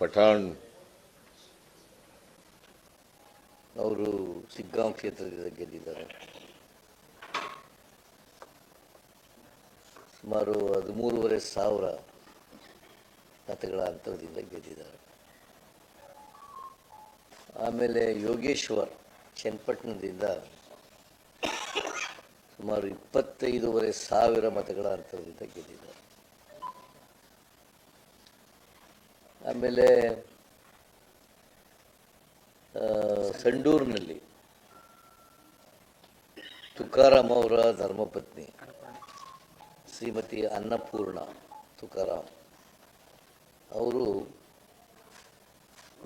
ಪಠಾಣ್ ಅವರು ಸಿಗ್ಗಾಂವ್ ಕ್ಷೇತ್ರದಿಂದ ಗೆದ್ದಿದ್ದಾರೆ. ಸುಮಾರು 13,500 ಮತಗಳ ಅಂತರದಿಂದ ಗೆದ್ದಿದ್ದಾರೆ. ಆಮೇಲೆ ಯೋಗೇಶ್ವರ್ ಚನ್ನಪಟ್ಟಣದಿಂದ ಸುಮಾರು 25,500 ಮತಗಳ ಅಂತರದಿಂದ ಗೆದ್ದಿದ್ದಾರೆ. ಆಮೇಲೆ ಸಂಡೂರಿನಲ್ಲಿ ತುಕಾರಾಮ್ ಅವರ ಧರ್ಮಪತ್ನಿ ಶ್ರೀಮತಿ ಅನ್ನಪೂರ್ಣ ತುಕಾರಾಮ್ ಅವರು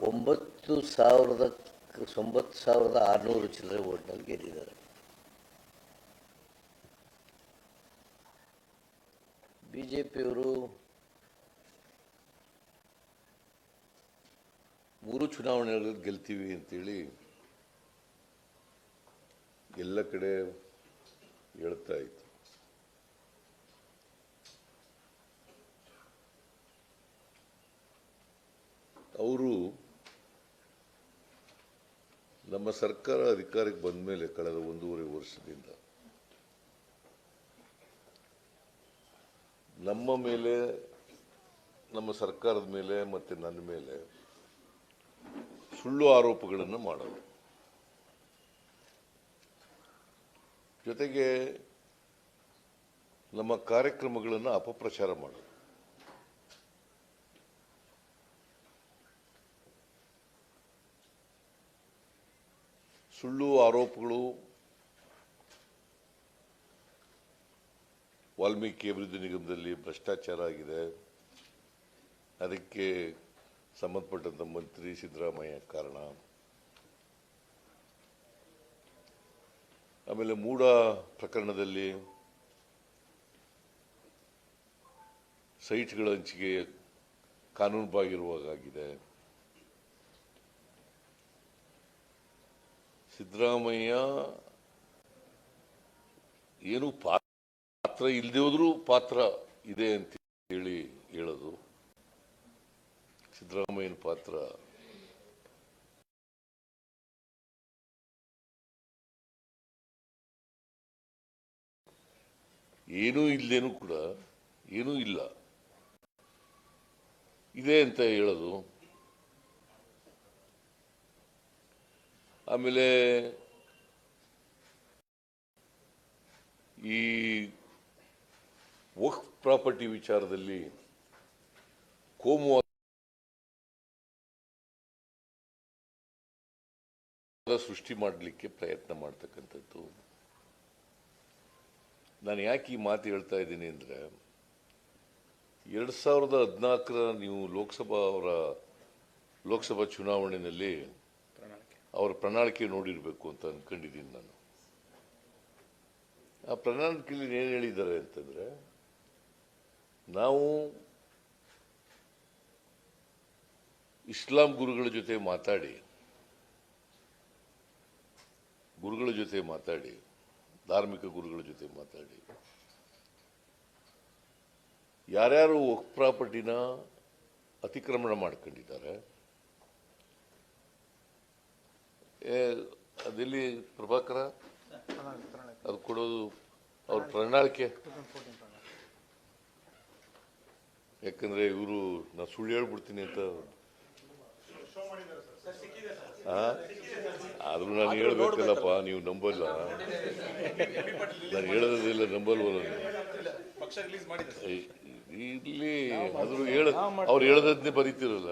9,600 ಚಿಲ್ಲರೆ ಓಟ್ನಲ್ಲಿ ಗೆದ್ದಿದ್ದಾರೆ. ಬಿಜೆಪಿಯವರು 3 ಚುನಾವಣೆಗಳಲ್ಲಿ ಗೆಲ್ತೀವಿ ಅಂತೇಳಿ ಎಲ್ಲ ಕಡೆ ಹೇಳ್ತಾ ಇತ್ತು. ಅವರು ನಮ್ಮ ಸರ್ಕಾರ ಅಧಿಕಾರಕ್ಕೆ ಬಂದ ಮೇಲೆ ಕಳೆದ 1.5 ವರ್ಷದಿಂದ ನಮ್ಮ ಮೇಲೆ, ನಮ್ಮ ಸರ್ಕಾರದ ಮೇಲೆ ಮತ್ತು ನನ್ನ ಮೇಲೆ ಸುಳ್ಳು ಆರೋಪಗಳನ್ನು ಮಾಡೋದು, ಜೊತೆಗೆ ನಮ್ಮ ಕಾರ್ಯಕ್ರಮಗಳನ್ನು ಅಪಪ್ರಚಾರ ಮಾಡೋದು. ಸುಳ್ಳು ಆರೋಪಗಳು ವಾಲ್ಮೀಕಿ ಅಭಿವೃದ್ಧಿ ನಿಗಮದಲ್ಲಿ ಭ್ರಷ್ಟಾಚಾರ ಆಗಿದೆ, ಅದಕ್ಕೆ ಸಂಬಂಧಪಟ್ಟಂತ ಮಂತ್ರಿ ಸಿದ್ದರಾಮಯ್ಯ ಕಾರಣ. ಆಮೇಲೆ ಮೂಡ ಪ್ರಕರಣದಲ್ಲಿ ಸೈಟ್ಗಳ ಹಂಚಿಕೆ ಕಾನೂನುಬಾಹಿರವಾಗಿದೆ. ಸಿದ್ದರಾಮಯ್ಯ ಏನು ಪಾತ್ರ ಇಲ್ಲದೆ ಹೋದ್ರೂ ಪಾತ್ರ ಇದೆ ಅಂತ ಹೇಳಿ ಹೇಳೋದು. ಸಿದ್ದರಾಮಯ್ಯನ ಪಾತ್ರ ಏನೂ ಇಲ್ಲದೇನೂ ಕೂಡ ಏನೂ ಇಲ್ಲ ಇದೆ ಅಂತ ಹೇಳೋದು. ಆಮೇಲೆ ಈ ವಕ್ಫ್ ಪ್ರಾಪರ್ಟಿ ವಿಚಾರದಲ್ಲಿ ಕೋಮುವಾದ ಸೃಷ್ಟಿ ಮಾಡಲಿಕ್ಕೆ ಪ್ರಯತ್ನ ಮಾಡ್ತಕ್ಕಂಥದ್ದು. ನಾನು ಯಾಕೆ ಈ ಮಾತು ಹೇಳ್ತಾ ಇದ್ದೀನಿ ಅಂದರೆ, 2014 ನೀವು ಲೋಕಸಭಾ ಚುನಾವಣೆಯಲ್ಲಿ ಅವರ ಪ್ರಣಾಳಿಕೆ ನೋಡಿರಬೇಕು ಅಂತ ಅನ್ಕೊಂಡಿದ್ದೀನಿ ನಾನು. ಆ ಪ್ರಣಾಳಿಕೆಯಲ್ಲಿ ಏನು ಹೇಳಿದ್ದಾರೆ ಅಂತಂದ್ರೆ, ನಾವು ಇಸ್ಲಾಂ ಗುರುಗಳ ಜೊತೆ ಮಾತಾಡಿ ಧಾರ್ಮಿಕ ಗುರುಗಳ ಜೊತೆ ಮಾತಾಡಿ ಯಾರ್ಯಾರು ವಕ್ಫ್ ಪ್ರಾಪರ್ಟಿನ ಅತಿಕ್ರಮಣ ಮಾಡ್ಕೊಂಡಿದ್ದಾರೆ, ಅದೆಲ್ಲಿ ಪ್ರಭಾಕರ ಅದು ಕೊಡೋದು ಅವ್ರ ಪ್ರಣಾಳಿಕೆ. ಯಾಕಂದ್ರೆ ಇವರು ನಾ ಸುಳ್ಳು ಹೇಳ್ಬಿಡ್ತೀನಿ ಅಂತ ಆದ್ರೂ ನಾನು ಹೇಳ್ಬೇಕಲ್ಲಪ್ಪ, ನೀವು ನಂಬಲ್ಲ. ನಾನು ಹೇಳೋದಿಲ್ಲ, ನಂಬಲ್ವಲ್ಲ. ಇಲ್ಲಿ ಆದ್ರೂ ಅವ್ರು ಹೇಳೋದನ್ನೇ ಬರೀತಿರಲ್ಲ.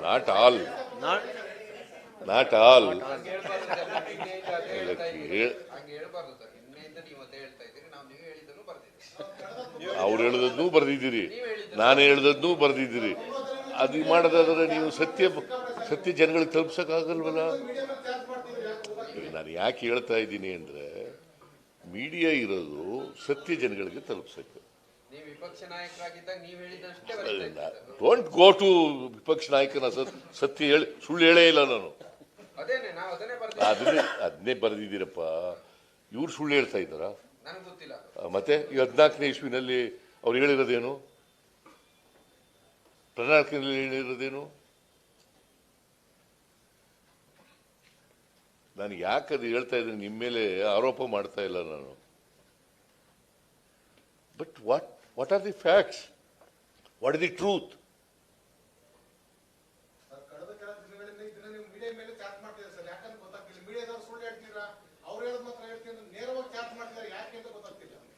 ನಾಟ್ ಆಲ್ ಅವ್ರು ಹೇಳದನ್ನೂ ಬರ್ದಿದ್ದೀರಿ, ನಾನು ಹೇಳದನ್ನೂ ಬರ್ದಿದ್ದೀರಿ. ಅದು ಮಾಡೋದಾದ್ರೆ ನೀವು ಸತ್ಯ ಜನಗಳಿಗೆ ತಲುಪ್ಸಕ್ಕಾಗಲ್ವಲ್ಲ. ನಾನು ಯಾಕೆ ಹೇಳ್ತಾ ಇದ್ದೀನಿ ಅಂದ್ರೆ, ಮೀಡಿಯಾ ಇರೋದು ಸತ್ಯ ಜನಗಳಿಗೆ ತಲುಪ್ಸಕ್ಕೆ. ಡೋಂಟ್ ಗೋ ಟು ವಿಪಕ್ಷ ನಾಯಕನ ಸತ್ಯ ಹೇಳಿ ಸುಳ್ಳು ಹೇಳೇ ಇಲ್ಲ ನಾನು. ಅದನ್ನೇ ಬರೆದಿದ್ದೀರಪ್ಪ. ಇವ್ರು ಸುಳ್ಳು ಹೇಳ್ತಾ ಇದ್ದಾರ? ಮತ್ತೆ ಈ 14ನೇ ಇಸ್ವಿನಲ್ಲಿ ಅವ್ರು ಹೇಳಿರೋದೇನು? ಪ್ರಣಾಳಿಕೆಯಲ್ಲಿ ಹೇಳಿರೋದೇನು? ನಾನು ಯಾಕದು ಹೇಳ್ತಾ ಇದ್ದೀನಿ, ನಿಮ್ಮ ಮೇಲೆ ಆರೋಪ ಮಾಡ್ತಾ ಇಲ್ಲ ನಾನು. But what are the facts? What is the truth?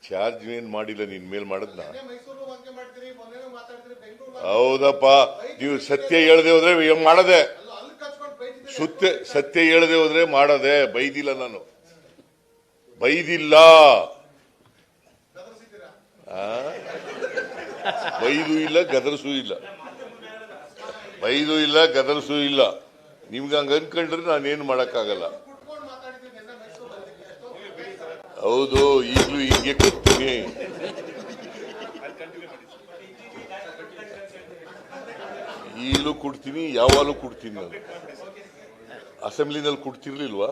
Charge ಏನ್ ಮಾಡಿಲ್ಲ, ನಿನ್ ಮೇಲೆ ಮಾಡದ್ನ? ಹೌದಪ್ಪ, ನೀವು ಸತ್ಯ ಹೇಳದೆ ಹೋದ್ರೆ ಮಾಡದೆ, ಸತ್ಯ ಹೇಳದೆ ಹೋದ್ರೆ ಮಾಡದೆ. ಬೈದಿಲ್ಲ, ನಾನು ಬೈದಿಲ್ಲ, ಬೈದು ಇಲ್ಲ, ಗದರ್ಸೂ ಇಲ್ಲ, ಬೈದು ಇಲ್ಲ, ಗದರ್ಸೂ ಇಲ್ಲ. ನಿಮ್ಗೆ ಹಂಗ ಅನ್ಕೊಂಡ್ರೆ ನಾನೇನು ಮಾಡಕ್ಕಾಗಲ್ಲ. ಹೌದು, ಈಗಲೂ ಹೀಗೆ ಕೊಡ್ತೀನಿ. ಈಗಲೂ ಕೊಡ್ತೀನಿ, ಯಾವಾಗಲೂ ಕೊಡ್ತೀನಿ. ನಾನು ಅಸೆಂಬ್ಲಿನಲ್ಲಿ ಕೊಡ್ತಿರ್ಲಿಲ್ವಾ?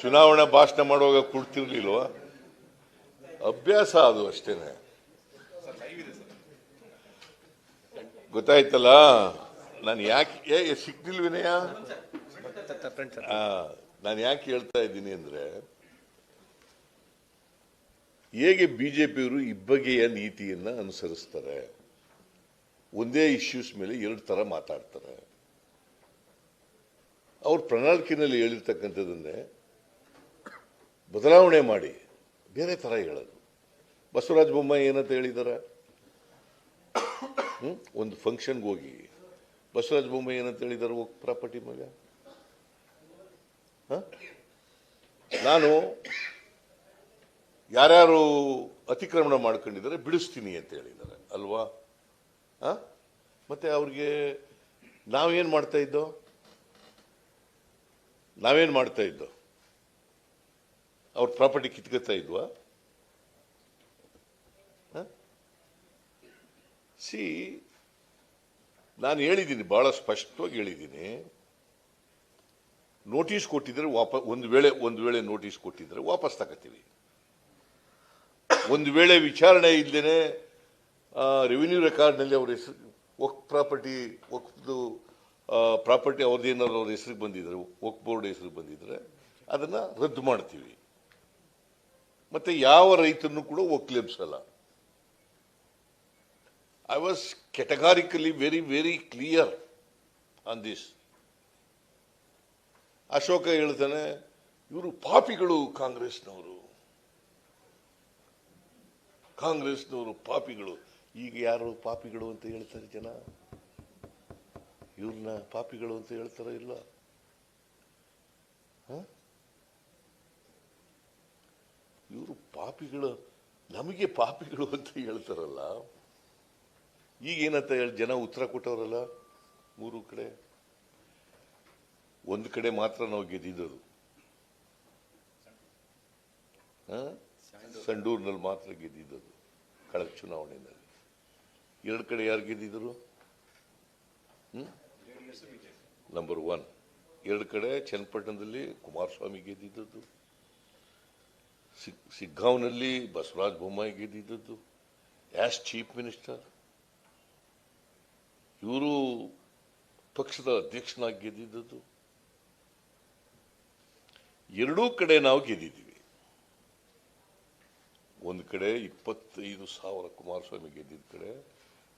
ಚುನಾವಣಾ ಭಾಷಣ ಮಾಡುವಾಗ ಕೊಡ್ತಿರ್ಲಿಲ್ವಾ? ಅಭ್ಯಾಸ ಅದು ಅಷ್ಟೇನೆ. ಗೊತ್ತಾಯ್ತಲ್ಲ? ನಾನು ಯಾಕೆ ಸಿಕ್ತಿಲ್ವಿನಯ, ನಾನು ಯಾಕೆ ಹೇಳ್ತಾ ಇದ್ದೀನಿ ಅಂದ್ರೆ, ಹೇಗೆ ಬಿಜೆಪಿಯವರು ಇಬ್ಬಗೆಯ ನೀತಿಯನ್ನ ಅನುಸರಿಸ್ತಾರೆ. ಒಂದೇ ಇಶ್ಯೂಸ್ ಮೇಲೆ ಎರಡು ತರ ಮಾತಾಡ್ತಾರೆ. ಅವ್ರ ಪ್ರಣಾಳಿಕೆಯಲ್ಲಿ ಹೇಳಿರ್ತಕ್ಕಂಥದ್ದನ್ನೇ ಬದಲಾವಣೆ ಮಾಡಿ ಬೇರೆ ತರ ಹೇಳೋದು. ಬಸವರಾಜ ಬೊಮ್ಮಾಯಿ ಏನಂತ ಹೇಳಿದಾರೆ? ಒಂದು ಫಂಕ್ಷನ್ಗೆ ಹೋಗಿ ಬಸವರಾಜ ಬೊಮ್ಮಾಯಿ ಏನಂತ ಹೇಳಿದಾರೆ? ಹೋಗಿ ಪ್ರಾಪರ್ಟಿ ಮೇಲೆ ನಾನು ಯಾರ್ಯಾರು ಅತಿಕ್ರಮಣ ಮಾಡ್ಕೊಂಡಿದ್ದಾರೆ ಬಿಡಿಸ್ತೀನಿ ಅಂತ ಹೇಳಿದ್ದಾರೆ ಅಲ್ವಾ? ಮತ್ತೆ ಅವ್ರಿಗೆ ನಾವೇನ್ ಮಾಡ್ತಾ ಇದ್ದೋ? ಅವ್ರ ಪ್ರಾಪರ್ಟಿ ಕಿತ್ಕೊತಾ ಇದ್ವಾ? ನಾನು ಹೇಳಿದ್ದೀನಿ, ಬಹಳ ಸ್ಪಷ್ಟವಾಗಿ ಹೇಳಿದ್ದೀನಿ. ನೋಟಿಸ್ ಕೊಟ್ಟಿದ್ರೆ ಒಂದು ವೇಳೆ ನೋಟಿಸ್ ಕೊಟ್ಟಿದ್ರೆ ವಾಪಸ್ ತಗೋತೀವಿ. ಒಂದು ವೇಳೆ ವಿಚಾರಣೆ ಇಲ್ಲದೇನೆ ರೆವಿನ್ಯೂ ರೆಕಾರ್ಡ್ನಲ್ಲಿ ಅವ್ರ ಹೆಸರು ಪ್ರಾಪರ್ಟಿ ಅವ್ರದ್ದೇನಾದ್ರು ಅವ್ರ ಹೆಸರಿಗೆ ಬಂದಿದ್ರೆ, ವಕ್ಫ್ ಬೋರ್ಡ್ ಹೆಸರಿಗೆ ಬಂದಿದ್ರೆ ಅದನ್ನ ರದ್ದು ಮಾಡ್ತೀವಿ. ಮತ್ತೆ ಯಾವ ರೈತರನ್ನು ಕೂಡ ಒಕ್ಲೇಬ್ಸಲ್ಲ. I was categorically very clear on this. Ashoka ಹೇಳ್ತಾನೆ, ಇವರು ಪಾಪಿಗಳು, ಕಾಂಗ್ರೆಸ್ನವರು ಪಾಪಿಗಳು. ಈಗ ಯಾರು ಪಾಪಿಗಳು ಅಂತ ಹೇಳ್ತಾರೆ ಜನ? ಇವ್ರನ್ನ ಪಾಪಿಗಳು ಅಂತ ಹೇಳ್ತಾರ? ಇಲ್ಲ. ಇವರು ಪಾಪಿಗಳು, ನಮಗೆ ಪಾಪಿಗಳು ಅಂತ ಹೇಳ್ತಾರಲ್ಲ. ಈಗ ಏನಂತ ಹೇಳಿ ಜನ ಉತ್ತರ ಕೊಟ್ಟವರಲ್ಲ. ಮೂರು ಕಡೆ, ಒಂದು ಕಡೆ ಮಾತ್ರ ನಾವು ಗೆದ್ದಿದ್ದದು, ಸಂಡೂರಿನಲ್ಲಿ ಮಾತ್ರ ಗೆದ್ದಿದ್ದದು ಕಳೆದ ಚುನಾವಣೆಯಲ್ಲಿ. ಎರಡು ಕಡೆ ಯಾರು ಗೆದ್ದಿದ್ರು? ನಂಬರ್ 1. ಎರಡು ಕಡೆ ಚನ್ನಪಟ್ಟಣದಲ್ಲಿ ಕುಮಾರಸ್ವಾಮಿ ಗೆದ್ದಿದ್ದದ್ದು, ಸಿಗ್ಗಾಂವ್ನಲ್ಲಿ ಬಸವರಾಜ ಬೊಮ್ಮಾಯಿ ಗೆದ್ದಿದ್ದದ್ದು ಆಸ್ ಚೀಫ್ ಮಿನಿಸ್ಟರ್. ಇವರು ಪಕ್ಷದ ಅಧ್ಯಕ್ಷನಾಗಿ ಗೆದ್ದಿದ್ದದ್ದು. ಎರಡೂ ಕಡೆ ನಾವು ಗೆದ್ದಿದ್ದೀವಿ. ಒಂದು ಕಡೆ 25,000 ಕುಮಾರಸ್ವಾಮಿ ಗೆದ್ದಿದ್ದ ಕಡೆ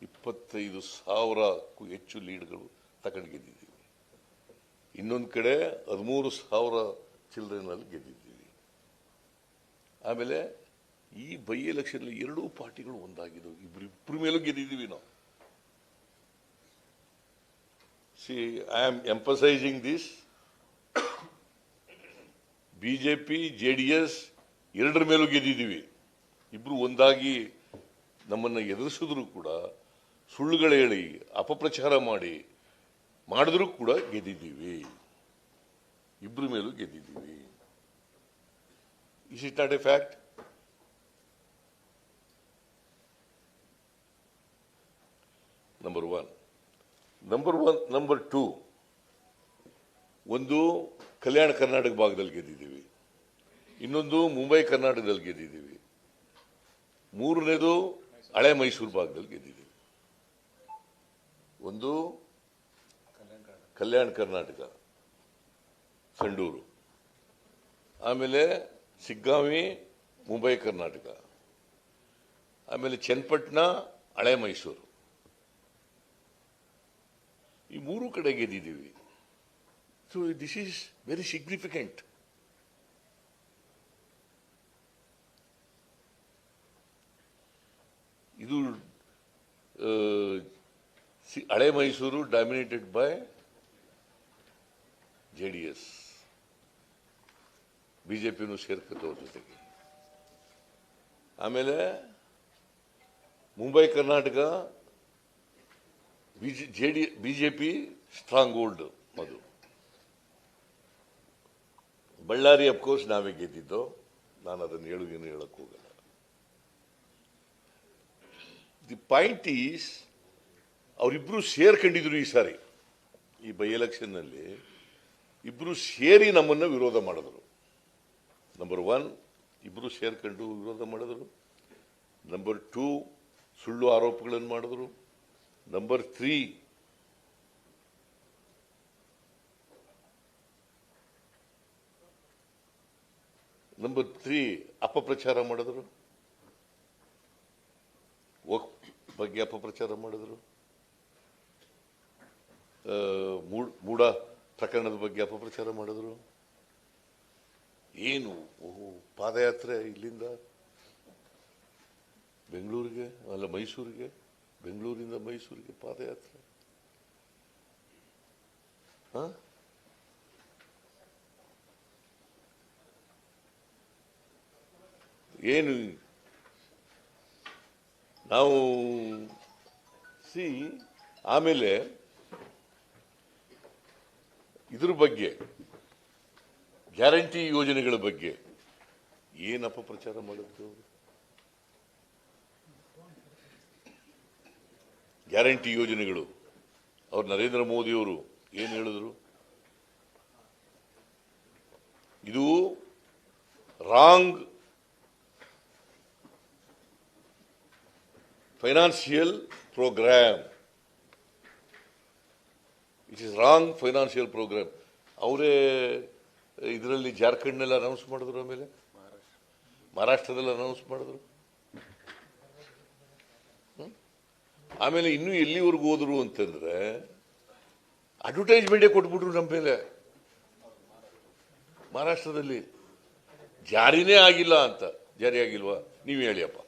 25,000ಕ್ಕೂ ಹೆಚ್ಚು ಲೀಡ್ಗಳು ತಗೊಂಡು ಗೆದ್ದಿದ್ದೀವಿ. ಇನ್ನೊಂದು ಕಡೆ 13,000 ಚಿಲ್ಡ್ರನ್ನಲ್ಲಿ ಗೆದ್ದಿದ್ದೀವಿ. ಆಮೇಲೆ ಈ ಬೈ ಎಲೆಕ್ಷನ್ ಎರಡೂ ಪಾರ್ಟಿಗಳು ಒಂದಾಗಿದ್ದವು. ಇಬ್ಬರ ಮೇಲೂ ಗೆದ್ದಿದ್ದೀವಿ ನಾವು. I am emphasising this. BJP JDS ಎರಡರ ಮೇಲೂ ಗೆದ್ದಿದ್ದೀವಿ. ಇಬ್ರು ಒಂದಾಗಿ ನಮ್ಮನ್ನು ಎದುರಿಸಿದ್ರು ಕೂಡ, ಸುಳ್ಳುಗಳು ಹೇಳಿ ಅಪಪ್ರಚಾರ ಮಾಡಿದ್ರೂ ಕೂಡ ಗೆದ್ದಿದ್ದೀವಿ. ಇಬ್ರ ಮೇಲೂ ಗೆದ್ದಿದ್ದೀವಿ. Is it not a fact? Number 1. Number 2, ಒಂದು ಕಲ್ಯಾಣ ಕರ್ನಾಟಕ ಭಾಗದಲ್ಲಿ ಗೆದ್ದಿದ್ದೀವಿ, ಇನ್ನೊಂದು ಮುಂಬೈ ಕರ್ನಾಟಕದಲ್ಲಿ ಗೆದ್ದಿದ್ದೀವಿ, ಮೂರನೇದು ಹಳೆ ಮೈಸೂರು ಭಾಗದಲ್ಲಿ ಗೆದ್ದಿದ್ದೀವಿ. ಒಂದು ಕಲ್ಯಾಣ ಕರ್ನಾಟಕ ಸಂಡೂರು, ಆಮೇಲೆ ಸಿಗ್ಗಾಂವಿ ಮುಂಬೈ ಕರ್ನಾಟಕ, ಆಮೇಲೆ ಚನ್ನಪಟ್ಟಣ ಹಳೆ ಮೈಸೂರು, ಈ ಮೂರು ಕಡೆ ಗೆದ್ದಿದ್ದೀವಿ. So this is very significant. ಇದು ಹಳೆ ಮೈಸೂರು ಡಾಮಿನೇಟೆಡ್ ಬೈ JDS, ಬಿಜೆಪಿನೂ ಸೇರ್ಕತ್ತವ್ರ ಜೊತೆಗೆ. ಆಮೇಲೆ Mumbai Karnataka BJP strong hold ಅದು. ಬಳ್ಳಾರಿ ಅಫ್ಕೋರ್ಸ್ ನಾವೇ ಗೆದ್ದಿದ್ದು, ನಾನು ಅದನ್ನು ಏನು ಹೇಳಕ್ ಹೋಗಲ್ಲ. ದಿ ಪಾಯಿಂಟ್ ಈಸ್ ಅವರಿಬ್ರು ಸೇರ್ಕೊಂಡಿದ್ರು ಈ ಸಾರಿ. ಈ ಬೈ ಎಲೆಕ್ಷನ್ನಲ್ಲಿ ಇಬ್ರು ಸೇರಿ ನಮ್ಮನ್ನು ವಿರೋಧ ಮಾಡಿದ್ರು. ನಂಬರ್ 1 ಇಬ್ರು ಸೇರ್ಕೊಂಡು ವಿರೋಧ ಮಾಡಿದ್ರು. ನಂಬರ್ 2 ಸುಳ್ಳು ಆರೋಪಗಳನ್ನು ಮಾಡಿದ್ರು. ನಂಬರ್ 3 ಅಪಪ್ರಚಾರ ಮಾಡಿದ್ರು. ಬಗ್ಗೆ ಅಪಪ್ರಚಾರ ಮಾಡಿದ್ರು. ಮೂಡ ಪ್ರಕರಣದ ಬಗ್ಗೆ ಅಪಪ್ರಚಾರ ಮಾಡಿದ್ರು. ಏನು ಪಾದಯಾತ್ರೆ ಇಲ್ಲಿಂದ ಬೆಂಗಳೂರಿಗೆ, ಅಲ್ಲ ಮೈಸೂರಿಗೆ, ಬೆಂಗಳೂರಿಂದ ಮೈಸೂರಿಗೆ ಪಾದಯಾತ್ರೆ. ಏನು ನಾವು ಆಮೇಲೆ ಇದ್ರ ಬಗ್ಗೆ ಗ್ಯಾರಂಟಿ ಯೋಜನೆಗಳ ಬಗ್ಗೆ ಏನು ಅಪಪ್ರಚಾರ ಮಾಡಿದ್ರು. ಗ್ಯಾರಂಟಿ ಯೋಜನೆಗಳು ಅವ್ರು ನರೇಂದ್ರ ಮೋದಿಯವರು ಏನು ಹೇಳಿದ್ರು, ಇದು wrong financial program, it is wrong financial program. ಅವರೇ ಇದರಲ್ಲಿ ಜಾರ್ಖಂಡ್ನೆಲ್ಲ ಅನೌನ್ಸ್ ಮಾಡಿದ್ರು, ಆಮೇಲೆ ಮಹಾರಾಷ್ಟ್ರದಲ್ಲಿ ಅನೌನ್ಸ್ ಮಾಡಿದ್ರು. ಆಮೇಲೆ ಇನ್ನೂ ಎಲ್ಲಿವರೆಗೂ ಹೋದ್ರು ಅಂತಂದ್ರೆ ಅಡ್ವರ್ಟೈಸ್ಮೆಂಟೇ ಕೊಟ್ಬಿಟ್ರು ನಮ್ಮ ಮೇಲೆ. ಮಹಾರಾಷ್ಟ್ರದಲ್ಲಿ ಜಾರಿನೇ ಆಗಿಲ್ಲ ಅಂತ. ಜಾರಿ ಆಗಿಲ್ವಾ? ನೀವು ಹೇಳಿಯಪ್ಪ.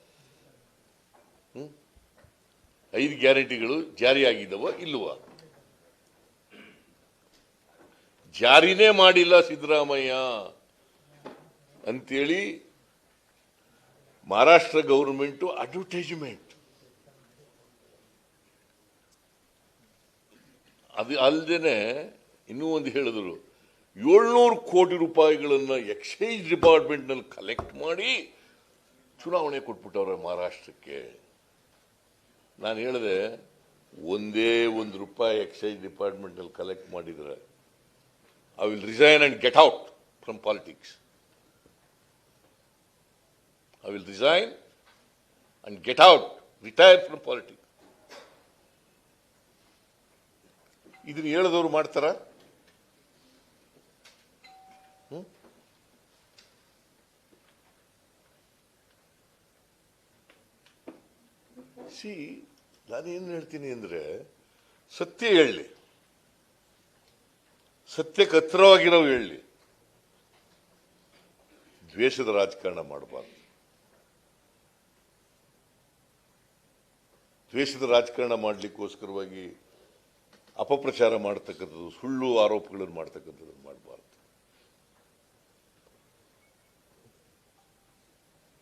5 ಗ್ಯಾರಂಟಿಗಳು ಜಾರಿ ಆಗಿದ್ದವ ಇಲ್ವಾ? ಜಾರಿನೇ ಮಾಡಿಲ್ಲ ಸಿದ್ದರಾಮಯ್ಯ ಅಂತೇಳಿ ಮಹಾರಾಷ್ಟ್ರ ಗೌರ್ಮೆಂಟ್ ಅಡ್ವರ್ಟೈಸ್ಮೆಂಟ್. ಅದು ಅಲ್ಲದೇನೆ ಇನ್ನೂ ಒಂದು ಹೇಳಿದ್ರು, 700 ಕೋಟಿ ರೂಪಾಯಿಗಳನ್ನು ಎಕ್ಸೈಸ್ ಡಿಪಾರ್ಟ್ಮೆಂಟ್ನಲ್ಲಿ ಕಲೆಕ್ಟ್ ಮಾಡಿ ಚುನಾವಣೆ ಕೊಟ್ಬಿಟ್ಟವ್ರೆ ಮಹಾರಾಷ್ಟ್ರಕ್ಕೆ. ನಾನು ಹೇಳಿದೆ, ಒಂದೇ ₹1 ಎಕ್ಸೈಸ್ ಡಿಪಾರ್ಟ್ಮೆಂಟ್ನಲ್ಲಿ ಕಲೆಕ್ಟ್ ಮಾಡಿದ್ರೆ I will resign and get out from politics. I will resign and get out, retire from politics. ಇದನ್ನು ಹೇಳಿದವರು ಮಾಡ್ತಾರ? ನಾನೇನು ಹೇಳ್ತೀನಿ ಅಂದ್ರೆ, ಸತ್ಯ ಹೇಳಿ, ಸತ್ಯಕ್ಕೆ ಹತ್ತಿರವಾಗಿರೋ ಹೇಳಿ, ದ್ವೇಷದ ರಾಜಕಾರಣ ಮಾಡಬಾರ್ದು. ದ್ವೇಷದ ರಾಜಕಾರಣ ಮಾಡಲಿಕ್ಕೋಸ್ಕರವಾಗಿ ಅಪಪ್ರಚಾರ ಮಾಡ್ತಕ್ಕಂಥದ್ದು, ಸುಳ್ಳು ಆರೋಪಗಳನ್ನು ಮಾಡ್ತಕ್ಕಂಥದ್ದು ಮಾಡಬಾರ್ದು.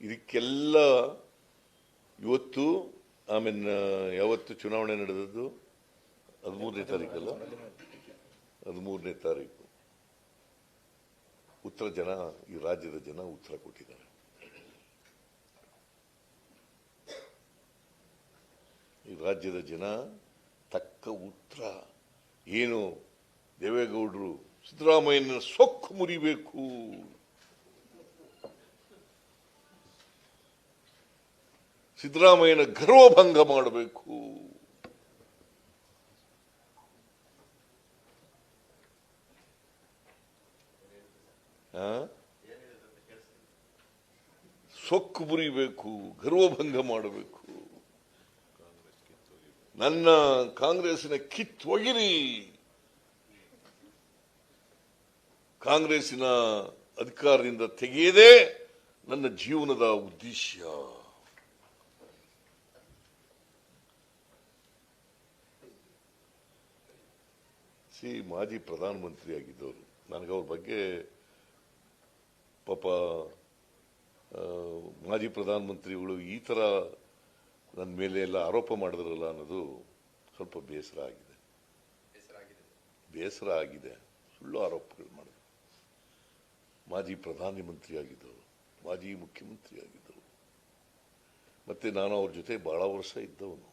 ಇದಕ್ಕೆಲ್ಲ ಇವತ್ತು, ಆಮೇಲೆ ಯಾವತ್ತು ಚುನಾವಣೆ ನಡೆದದ್ದು? 13ನೇ ತಾರೀಕಲ್ಲ, 13ನೇ ತಾರೀಕು ಈ ರಾಜ್ಯದ ಜನ ಉತ್ತರ ಕೊಟ್ಟಿದ್ದಾರೆ. ಈ ರಾಜ್ಯದ ಜನ ತಕ್ಕ ಉತ್ತರ ಏನು, ದೇವೇಗೌಡರು ಸಿದ್ದರಾಮಯ್ಯನ ಸೊಕ್ಕು ಮುರಿಬೇಕು, ಸಿದ್ದರಾಮಯ್ಯನ ಗರ್ವಭಂಗ ಮಾಡಬೇಕು. ಸೊಕ್ಕು ಮುರಿಬೇಕು, ಗರ್ವಭಂಗ ಮಾಡಬೇಕು. ನನ್ನ ಕಾಂಗ್ರೆಸ್ಸಿನ ಕಿತ್ತೊಗಿರಿ, ಕಾಂಗ್ರೆಸ್ಸಿನ ಅಧಿಕಾರದಿಂದ ತೆಗೆಯದೇ ನನ್ನ ಜೀವನದ ಉದ್ದೇಶ. ಮಾಜಿ ಪ್ರಧಾನಮಂತ್ರಿ ಆಗಿದ್ದವರು, ನನಗೆ ಅವ್ರ ಬಗ್ಗೆ ಪಾಪ ಮಾಜಿ ಪ್ರಧಾನಮಂತ್ರಿಗಳು ಈ ಥರ ನನ್ನ ಮೇಲೆ ಎಲ್ಲ ಆರೋಪ ಮಾಡಿದ್ರಲ್ಲ ಅನ್ನೋದು ಸ್ವಲ್ಪ ಬೇಸರ ಆಗಿದೆ. ಸುಳ್ಳು ಆರೋಪಗಳು ಮಾಡಿದ್ರು. ಮಾಜಿ ಪ್ರಧಾನಮಂತ್ರಿ ಆಗಿದ್ದವರು, ಮಾಜಿ ಮುಖ್ಯಮಂತ್ರಿ ಆಗಿದ್ದವರು, ಮತ್ತೆ ನಾನು ಅವ್ರ ಜೊತೆ ಬಹಳ ವರ್ಷ ಇದ್ದವನು.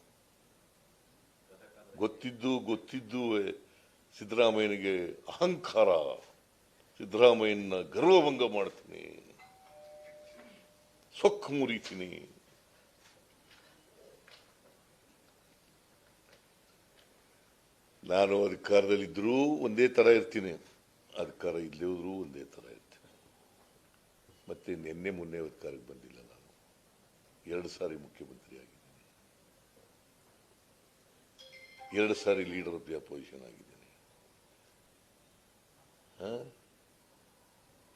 ಗೊತ್ತಿದ್ದು ಸಿದ್ದರಾಮಯ್ಯನಿಗೆ ಅಹಂಕಾರ, ಸಿದ್ದರಾಮಯ್ಯನ ಗರ್ವಭಂಗ ಮಾಡ್ತೀನಿ, ಸೊಕ್ಕು ಮುರಿತೀನಿ. ನಾನು ಅಧಿಕಾರದಲ್ಲಿದ್ದರೂ ಒಂದೇ ತರ ಇರ್ತೀನಿ, ಅಧಿಕಾರ ಇಲ್ಲೇ ಹೋದ್ರೂ ಒಂದೇ ತರ ಇರ್ತೀನಿ. ಮತ್ತೆ ನಿನ್ನೆ ಮೊನ್ನೆ ಅಧಿಕಾರಕ್ಕೆ ಬಂದಿಲ್ಲ. ನಾನು 2 ಸಾರಿ ಮುಖ್ಯಮಂತ್ರಿ ಆಗಿದ್ದೀನಿ, 2 ಸಾರಿ ಲೀಡರ್ ಆಫ್ ದಿ ಅಪೋಸಿಷನ್ ಆಗಿದ್ದೀನಿ,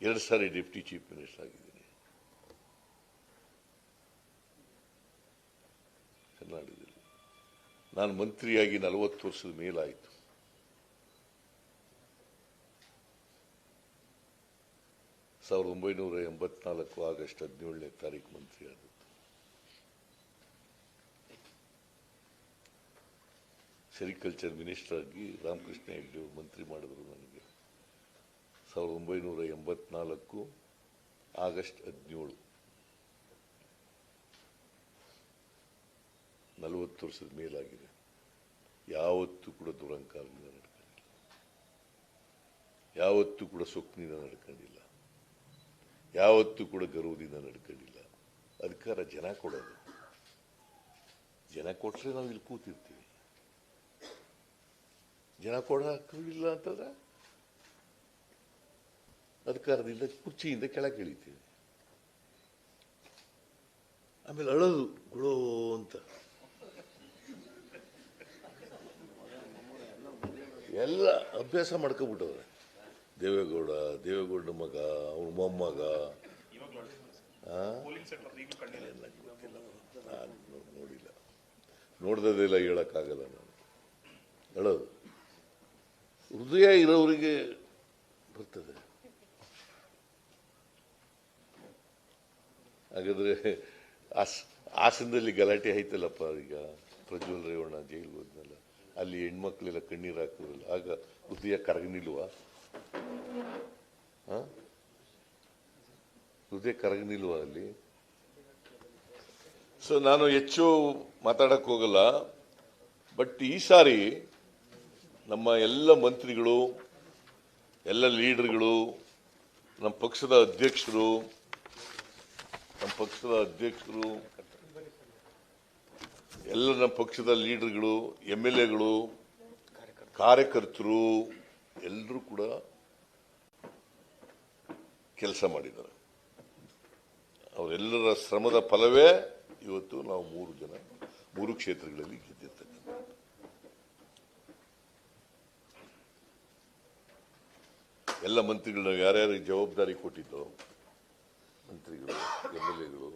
2 ಸಾರಿ ಡೆಪ್ಟಿ ಚೀಫ್ ಮಿನಿಸ್ಟರ್ ಆಗಿದ್ದೀನಿ. ಕರ್ನಾಟಕದಲ್ಲಿ ನಾನು ಮಂತ್ರಿಯಾಗಿ 40 ವರ್ಷದ ಮೇಲಾಯಿತು. ಸಾವಿರದ 1984 ಆಗಸ್ಟ್ 17ನೇ ತಾರೀಕು ಮಂತ್ರಿ ಆದದ್ದು. ಸೆರಿಕಲ್ಚರ್ ಮಿನಿಸ್ಟರ್ ಆಗಿ ರಾಮಕೃಷ್ಣ ಹೆಗ್ಡೆ ಮಂತ್ರಿ ಮಾಡಿದ್ರು ನನಗೆ 1984 ಆಗಸ್ಟ್ 17. 40 ವರ್ಷದ ಮೇಲಾಗಿದೆ. ಯಾವತ್ತೂ ಕೂಡ ದುರಂಕಾರದಿಂದ ನಡ್ಕೊಂಡಿಲ್ಲ, ಯಾವತ್ತೂ ಕೂಡ ಸೊಕ್ಕಿನಿಂದ ನಡ್ಕೊಂಡಿಲ್ಲ, ಯಾವತ್ತೂ ಕೂಡ ಗರ್ವದಿಂದ ನಡ್ಕೊಂಡಿಲ್ಲ. ಅಧಿಕಾರ ಜನ ಕೊಡೋದು, ಜನ ಕೊಟ್ರೆ ನಾವು ಇಲ್ಲಿ ಕೂತಿರ್ತೀವಿ. ಜನ ಕೊಡೋಕ್ಕಿಲ್ಲ ಅಂತಂದ್ರೆ ಅಧಿಕಾರದಿಂದ ಕುರ್ಚಿಯಿಂದ ಕೆಳಗೆ ಇಳಿತೀವಿ. ಆಮೇಲೆ ಅಳೋದು ಗುಳೋ ಅಂತ. ಎಲ್ಲ ಅಭ್ಯಾಸ ಮಾಡ್ಕೊಬಿಟ್ಟವ್ರೆ. ದೇವೇಗೌಡ ಮಗ, ಅವ್ರ ಮೊಮ್ಮಗ, ನಾನು ನೋಡಿಲ್ಲ, ನೋಡ್ದದೆಲ್ಲ ಹೇಳಕ್ಕಾಗಲ್ಲ. ನಾನು ಹೇಳೋದು ಹೃದಯ ಇರೋರಿಗೆ ಬರ್ತದೆ. ಹಾಗಾದ್ರೆ ಹಾಸನದಲ್ಲಿ ಗಲಾಟೆ ಆಯ್ತಲ್ಲಪ್ಪ, ಈಗ ಪ್ರಜ್ವಲ್ ರೇವಣ್ಣ ಜೈಲಿಗೆ ಹೋದ್ನಲ್ಲ, ಅಲ್ಲಿ ಹೆಣ್ಮಕ್ಳೆಲ್ಲ ಕಣ್ಣೀರು ಹಾಕಿದ್ರಲ್ಲ, ಆಗ ಹೃದಯ ಕರಗನಿಲ್ವಾ? ಹೃದಯ ಕರಗನಿಲ್ವಾ ಅಲ್ಲಿ? ಸೊ ನಾನು ಹೆಚ್ಚು ಮಾತಾಡಕ್ ಹೋಗಲ್ಲ. ಬಟ್ ಈ ಸಾರಿ ನಮ್ಮ ಎಲ್ಲ ಮಂತ್ರಿಗಳು, ಎಲ್ಲ ಲೀಡರ್ಗಳು, ನಮ್ಮ ಪಕ್ಷದ ಅಧ್ಯಕ್ಷರು, ಎಲ್ಲ ನಮ್ಮ ಪಕ್ಷದ ಲೀಡರ್ಗಳು, MLAಗಳು, ಕಾರ್ಯಕರ್ತರು ಎಲ್ಲರೂ ಕೂಡ ಕೆಲಸ ಮಾಡಿದ್ದಾರೆ. ಅವರೆಲ್ಲರ ಶ್ರಮದ ಫಲವೇ ಇವತ್ತು ನಾವು 3 ಕ್ಷೇತ್ರಗಳಲ್ಲಿ ಗೆದ್ದಿರ್ತಕ್ಕಂಥ. ಎಲ್ಲ ಮಂತ್ರಿಗಳು ಯಾರ್ಯಾರಿಗೆ ಜವಾಬ್ದಾರಿ ಕೊಟ್ಟಿದ್ದೋ, ಮಂತ್ರಿಗಳು, MLAಗಳು,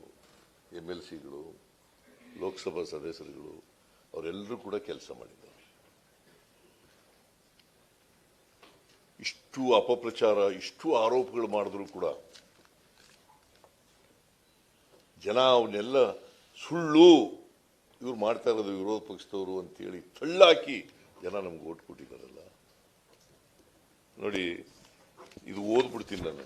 MLCಗಳು, ಲೋಕಸಭಾ ಸದಸ್ಯರುಗಳು, ಅವರೆಲ್ಲರೂ ಕೂಡ ಕೆಲಸ ಮಾಡಿದ್ದಾರೆ. ಇಷ್ಟು ಅಪಪ್ರಚಾರ, ಇಷ್ಟು ಆರೋಪಗಳು ಮಾಡಿದ್ರು ಕೂಡ ಜನ ಅವನ್ನೆಲ್ಲ ಸುಳ್ಳು, ಇವ್ರು ಮಾಡ್ತಾ ಇರೋದು ವಿರೋಧ ಪಕ್ಷದವರು ಅಂತೇಳಿ ತಳ್ಳಾಕಿ ಜನ ನಮ್ಗೆ ಓಟ್ ಕೊಟ್ಟಿದ್ದಾರಲ್ಲ. ನೋಡಿ, ಇದು ಓದ್ಬಿಡ್ತೀನಿ ನಾನು.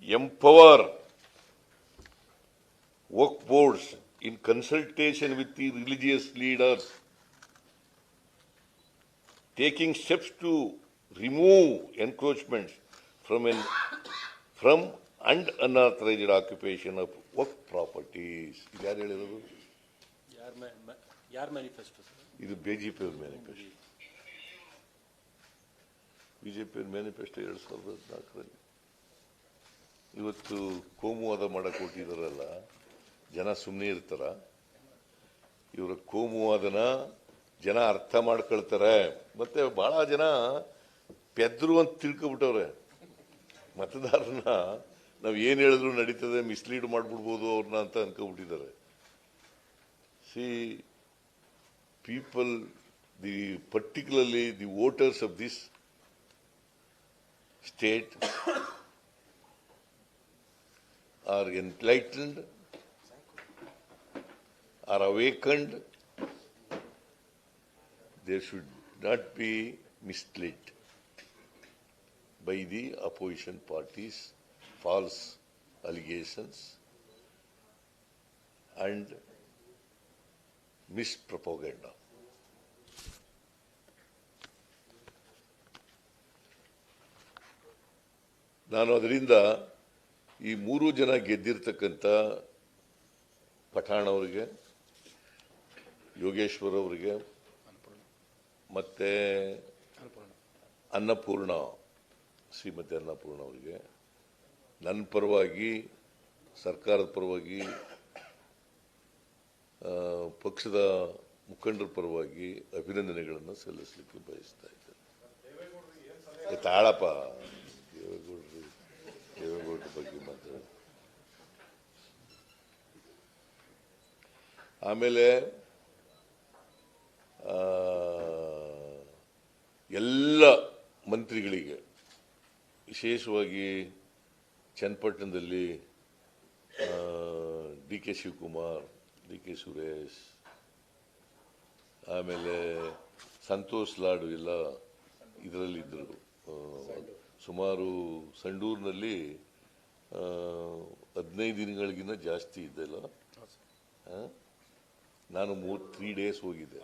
Empower work boards in consultation with the religious leaders, taking steps to remove encroachments from and unauthorised occupation of work properties. ಇದು ಯಾರು ಹೇಳಿರೋದು? ಯಾರ ಮ್ಯಾನಿಫೆಸ್ಟೋ? ಇದು ಬಿಜೆಪಿ ಅವ್ರ ಮ್ಯಾನಿಫೆಸ್ಟೋ. ಬಿಜೆಪಿ ಅವ್ರ ಮ್ಯಾನಿಫೆಸ್ಟೋ 2014ರಲ್ಲಿ. ಇವತ್ತು ಕೋಮುವಾದ ಮಾಡಕ್ಕೆ ಕೊಟ್ಟಿದ್ದಾರಲ್ಲ, ಜನ ಸುಮ್ಮನೆ ಇರ್ತಾರ? ಇವರ ಕೋಮುವಾದನ ಜನ ಅರ್ಥ ಮಾಡ್ಕೊಳ್ತಾರೆ. ಮತ್ತೆ ಬಹಳ ಜನ ಪೆದ್ರು ಅಂತ ತಿಳ್ಕೊಬಿಟ್ಟವ್ರೆ. ಮತದಾರನ ನಾವು ಏನು ಹೇಳಿದ್ರು ನಡೀತದೆ, ಮಿಸ್ಲೀಡ್ ಮಾಡ್ಬಿಡ್ಬೋದು ಅವ್ರನ್ನ ಅಂತ ಅನ್ಕೊಬಿಟ್ಟಿದ್ದಾರೆ. See people, particularly the voters of this state are enlightened, are awakened. They should not be misled by the opposition parties' false allegations and mispropaganda. ನಾನು ಅದರಿಂದ ಈ 3 ಜನ ಗೆದ್ದಿರ್ತಕ್ಕಂಥ ಪಠಾಣ್ ಅವರಿಗೆ, ಯೋಗೇಶ್ವರ್ ಅವರಿಗೆ ಮತ್ತೆ ಅನ್ನಪೂರ್ಣ, ಶ್ರೀಮತಿ ಅನ್ನಪೂರ್ಣ ಅವರಿಗೆ ನನ್ನ ಪರವಾಗಿ, ಸರ್ಕಾರದ ಪರವಾಗಿ, ಪಕ್ಷದ ಮುಖಂಡರ ಪರವಾಗಿ ಅಭಿನಂದನೆಗಳನ್ನು ಸಲ್ಲಿಸಲಿಕ್ಕೆ ಬಯಸ್ತಾ ಇದ್ದೇನೆ. ತಾಳಪ್ಪ, ದೇವೇಗೌಡರ ಬಗ್ಗೆ ಮಾತ್ರ. ಆಮೇಲೆ ಎಲ್ಲ ಮಂತ್ರಿಗಳಿಗೆ, ವಿಶೇಷವಾಗಿ ಚನ್ನಪಟ್ಟಣದಲ್ಲಿ D K Shivakumar, D K Suresh, ಆಮೇಲೆ ಸಂತೋಷ್ ಲಾಡು ಎಲ್ಲ ಇದರಲ್ಲಿದ್ದರು. ಸುಮಾರು ಸಂಡೂರಿನಲ್ಲಿ 15 ದಿನಗಳಿಗಿಂತ ಜಾಸ್ತಿ ಇದ್ದಲ್ಲ. ನಾನು 3 ಡೇಸ್ ಹೋಗಿದ್ದೆ,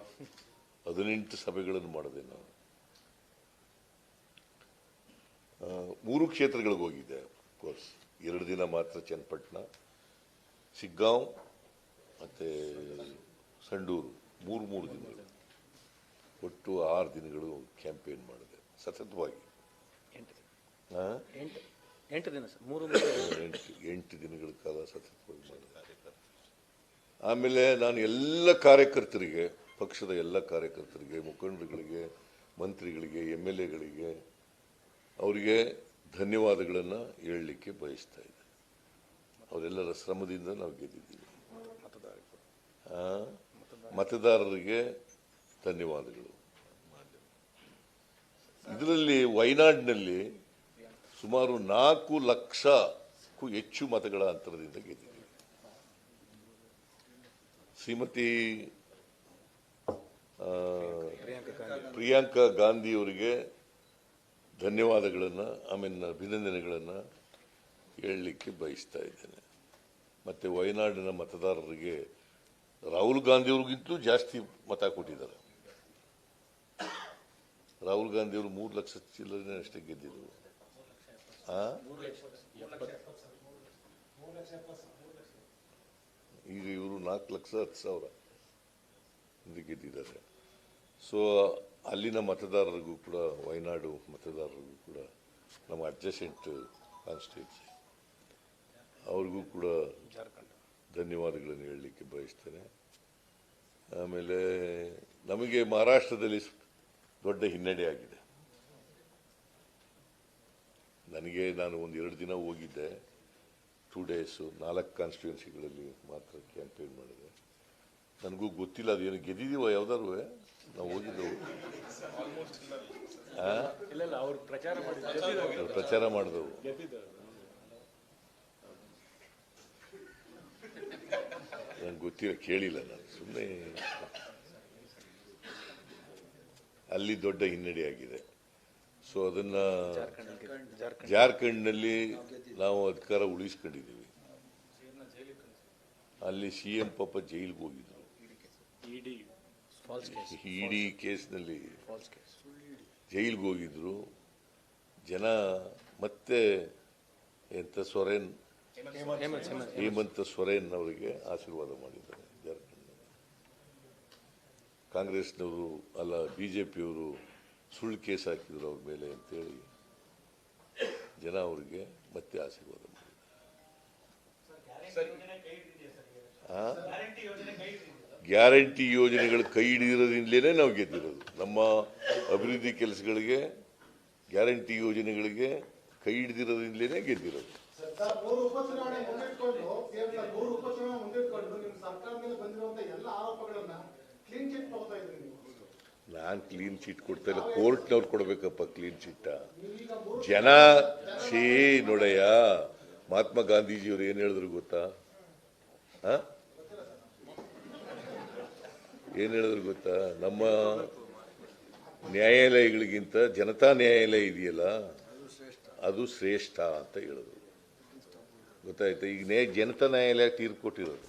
18 ಸಭೆಗಳನ್ನು ಮಾಡಿದೆ. ನಾನು 3 ಕ್ಷೇತ್ರಗಳಿಗೆ ಹೋಗಿದ್ದೆ. ಕೋರ್ಸ್ 2 ದಿನ ಮಾತ್ರ ಚನ್ನಪಟ್ಟಣ, ಶಿಗ್ಗಾಂವ್ ಮತ್ತೆ ಸಂಡೂರು, 3 ದಿನಗಳು, ಒಟ್ಟು 6 ದಿನಗಳು ಕ್ಯಾಂಪೇನ್ ಮಾಡಿದೆ ಸತತವಾಗಿ. 8 ದಿನ ಸರ್, 8 ದಿನಗಳ ಕಾಲ ಸತತವಾಗಿ ಮಾಡಿದೆ. ಆಮೇಲೆ ನಾನು ಎಲ್ಲ ಕಾರ್ಯಕರ್ತರಿಗೆ, ಪಕ್ಷದ ಎಲ್ಲ ಕಾರ್ಯಕರ್ತರಿಗೆ, ಮುಖಂಡರುಗಳಿಗೆ, ಮಂತ್ರಿಗಳಿಗೆ, MLAಗಳಿಗೆ ಅವರಿಗೆ ಧನ್ಯವಾದಗಳನ್ನು ಹೇಳಲಿಕ್ಕೆ ಬಯಸ್ತಾ ಇದ್ದೆ. ಅವರೆಲ್ಲರ ಶ್ರಮದಿಂದ ನಾವು ಗೆದ್ದಿದ್ದೀವಿ. ಮತದಾರರಿಗೆ ಧನ್ಯವಾದಗಳು. ಇದರಲ್ಲಿ ವಯನಾಡಿನಲ್ಲಿ ಸುಮಾರು 4 ಲಕ್ಷಕ್ಕೂ ಹೆಚ್ಚು ಮತಗಳ ಅಂತರದಿಂದ ಗೆದ್ದಿದ್ದೀವಿ. ಶ್ರೀಮತಿ ಪ್ರಿಯಾಂಕಾ ಗಾಂಧಿ ಅವರಿಗೆ ಧನ್ಯವಾದಗಳನ್ನು, ಆಮೇಲೆ ಅಭಿನಂದನೆಗಳನ್ನು ಹೇಳಲಿಕ್ಕೆ ಬಯಸ್ತಾ ಇದ್ದೇನೆ. ಮತ್ತು ವಯನಾಡಿನ ಮತದಾರರಿಗೆ ರಾಹುಲ್ ಗಾಂಧಿ ಅವ್ರಿಗಿಂತಲೂ ಜಾಸ್ತಿ ಮತ ಕೊಟ್ಟಿದ್ದಾರೆ. ರಾಹುಲ್ ಗಾಂಧಿ ಅವರು 3 ಲಕ್ಷ ಚಿಲ್ಲರೆ ಅಷ್ಟೇ ಗೆದ್ದಿದ್ರು. ಈಗ ಇವರು 4,10,000 ಗೆದ್ದಿದ್ದಾರೆ. ಸೊ ಅಲ್ಲಿನ ಮತದಾರರಿಗೂ ಕೂಡ, ವಯನಾಡು ಮತದಾರರಿಗೂ ಕೂಡ, ನಮ್ಮ ಅಡ್ಜಸೆಂಟ್ ಕಾನ್ಸ್ಟಿಟ್ಯೂನ್ಸಿ ಅವ್ರಿಗೂ ಕೂಡ ಧನ್ಯವಾದಗಳನ್ನು ಹೇಳಲಿಕ್ಕೆ ಬಯಸ್ತೇನೆ. ಆಮೇಲೆ ನಮಗೆ ಮಹಾರಾಷ್ಟ್ರದಲ್ಲಿ ದೊಡ್ಡ ಹಿನ್ನಡೆ ಆಗಿದೆ. ನಾನು 1-2 ದಿನ ಹೋಗಿದ್ದೆ, 2 ಡೇಸು, 4 ಕಾನ್ಸ್ಟಿಟ್ಯೂನ್ಸಿಗಳಲ್ಲಿ ಮಾತ್ರ ಕ್ಯಾಂಪೇನ್ ಮಾಡಿದೆ. ನನಗೂ ಗೊತ್ತಿಲ್ಲ ಅದೇನು ಗೆದ್ದಿದ್ದೀವ ಯಾವ್ದಾರು ನಾವು ಹೋಗಿದ್ದೆವು. ಪ್ರಚಾರ ಮಾಡಿದೆವು. ನನಗೆ ಗೊತ್ತಿಲ್ಲ, ಕೇಳಿಲ್ಲ ನಾನು, ಸುಮ್ಮನೆ. ಅಲ್ಲಿ ದೊಡ್ಡ ಹಿನ್ನಡೆ ಆಗಿದೆ. ಸೊ ಅದನ್ನ ಜಾರ್ಖಂಡ್ನಲ್ಲಿ ನಾವು ಅಧಿಕಾರ ಉಳಿಸ್ಕೊಂಡಿದ್ದೀವಿ. ಅಲ್ಲಿ CM ಪಾಪ ಜೈಲಿಗೆ ಹೋಗಿದ್ರು. ಇಡಿ ಕೇಸ್ನಲ್ಲಿ ಜೈಲಿಗೆ ಹೋಗಿದ್ರು. ಜನ ಮತ್ತೆ ಎಂತ ಸೊರೇನ್ ಹೇಮಂತ್ ಸೊರೇನ್ ಅವರಿಗೆ ಆಶೀರ್ವಾದ ಮಾಡಿದ್ದಾರೆ ಜಾರಕಿಹೊಳಿ. ಕಾಂಗ್ರೆಸ್ನವರು ಅಲ್ಲ ಬಿಜೆಪಿಯವರು ಸುಳ್ಳು ಕೇಸ್ ಹಾಕಿದ್ರು ಅವ್ರ ಮೇಲೆ ಅಂತೇಳಿ ಜನ ಅವರಿಗೆ ಮತ್ತೆ ಆಶೀರ್ವಾದ ಮಾಡಿದ್ದಾರೆ. ಗ್ಯಾರಂಟಿ ಯೋಜನೆಗಳು ಕೈ ಹಿಡಿದಿರೋದ್ರಿಂದಲೇ ನಾವು ಗೆದ್ದಿರೋದು. ನಮ್ಮ ಅಭಿವೃದ್ಧಿ ಕೆಲಸಗಳಿಗೆ ಗ್ಯಾರಂಟಿ ಯೋಜನೆಗಳಿಗೆ ಕೈ ಹಿಡಿದಿರೋದ್ರಿಂದಲೇ ಗೆದ್ದಿರೋದು. ನಾನು ಕ್ಲೀನ್ ಚಿಟ್ ಕೊಡ್ತಾ ಇಲ್ಲ, ಕೋರ್ಟ್ನವ್ರು ಕೊಡ್ಬೇಕಪ್ಪ ಕ್ಲೀನ್ ಚಿಟ್ಟ. ಜನ ನೋಡಯ್ಯ, ಮಹಾತ್ಮ ಗಾಂಧೀಜಿಯವರು ಏನ್ ಹೇಳಿದ್ರು ಗೊತ್ತಾ? ಏನ್ ಹೇಳಿದ್ರು ಗೊತ್ತಾ? ನಮ್ಮ ನ್ಯಾಯಾಲಯಗಳಿಗಿಂತ ಜನತಾ ನ್ಯಾಯಾಲಯ ಇದೆಯಲ್ಲ ಅದು ಶ್ರೇಷ್ಠ ಅಂತ ಹೇಳಿದ್ರು. ಗೊತ್ತಾಯ್ತಾ? ಈಗ ಜನತಾ ನ್ಯಾಯಾಲಯ ತೀರ್ಪು ಕೊಟ್ಟಿರೋದು.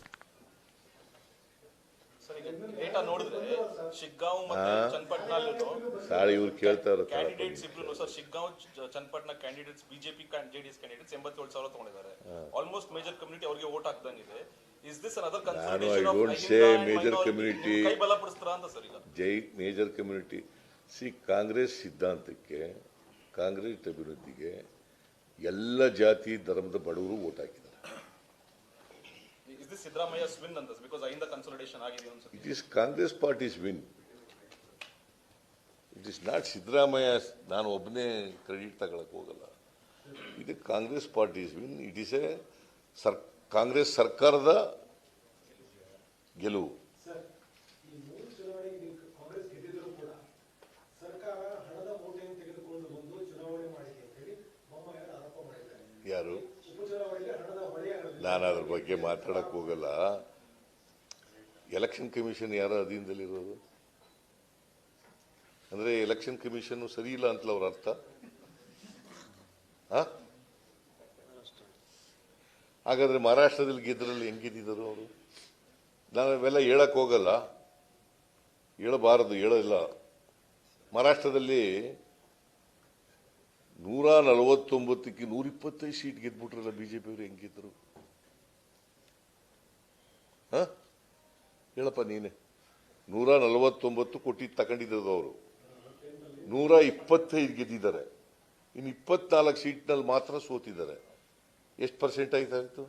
ಸಾಳಿ ಇವ್ರು ಕೇಳ್ತಾ ಇರೋದು Channapatna candidates BJP JDS candidates 87,000 ತಗೊಂಡಿದ್ದಾರೆ. ಆಲ್ಮೋಸ್ಟ್ ಮೇಜರ್ ಕಮ್ಯುನಿಟಿ ಅವರಿಗೆ ವೋಟ್ ಹಾಕ್ದಂಗಿದೆ. Is this another consolidation of major community ಕೈ ಬಲಪಡಿಸ್ತಾರಾ ಅಂತ ಸರ್? ಈಗ ಮೇಜರ್ ಕಮ್ಯುನಿಟಿ ಕಾಂಗ್ರೆಸ್ ಸಿದ್ಧಾಂತಕ್ಕೆ, ಕಾಂಗ್ರೆಸ್ ಅಭಿವೃದ್ಧಿಗೆ ಎಲ್ಲ ಜಾತಿ ಧರ್ಮದ ಬಡವರು ವೋಟ್ ಹಾಕಿದ್ದಾರೆ. Is this Siddaramaiya's win ಅಂತ? Because ಅಯಿಂದ ಕನ್ಸಾಲಿಡೇಷನ್ ಆಗಿದೆ ಅನ್ಸುತ್ತೆ. It is Congress party's win. It is not Siddaramaiah. ನಾನು ಒಬ್ಬನೇ ಕ್ರೆಡಿಟ್ ತಗೊಳಕ್ ಹೋಗಲ್ಲ. ಇದು Congress parties win. It is A Congress ಸರ್ಕಾರದ ಗೆಲುವು. ಯಾರು? ನಾನು ಅದ್ರ ಬಗ್ಗೆ ಮಾತಾಡಕ್ ಹೋಗಲ್ಲ. ಎಲೆಕ್ಷನ್ ಕಮಿಷನ್ ಯಾರ ಅಧೀನದಲ್ಲಿರೋದು? ಅಂದ್ರೆ ಎಲೆಕ್ಷನ್ ಕಮಿಷನ್ ಸರಿ ಇಲ್ಲ ಅಂತಲ್ಲ ಅವ್ರ ಅರ್ಥ. ಹಾಗಾದ್ರೆ ಮಹಾರಾಷ್ಟ್ರದಲ್ಲಿ ಗೆದ್ರಲ್ಲಿ ಹೆಂಗ್ ಗೆದ್ದಿದ್ರು ಅವರು? ನಾವೆಲ್ಲ ಹೇಳಕ್ ಹೋಗಲ್ಲ, ಹೇಳಬಾರದು, ಹೇಳಲ್ಲ. ಮಹಾರಾಷ್ಟ್ರದಲ್ಲಿ 149ಕ್ಕೆ 125 ಸೀಟ್ ಗೆದ್ಬಿಟ್ರಲ್ಲ ಬಿಜೆಪಿ ಅವರು. ಹೆಂಗಿದ್ರು ಹೇಳಪ್ಪ ನೀನೆ. 149 ಕೋಟಿ ತಗೊಂಡಿದ್ದು ಅವರು, 125 ಗೆದ್ದಿದ್ದಾರೆ. ಇನ್ನು 24 ಸೀಟ್ನಲ್ಲಿ ಮಾತ್ರ ಸೋತಿದ್ದಾರೆ. ಎಷ್ಟು ಪರ್ಸೆಂಟ್ ಆಯ್ತಾಯ್ತು?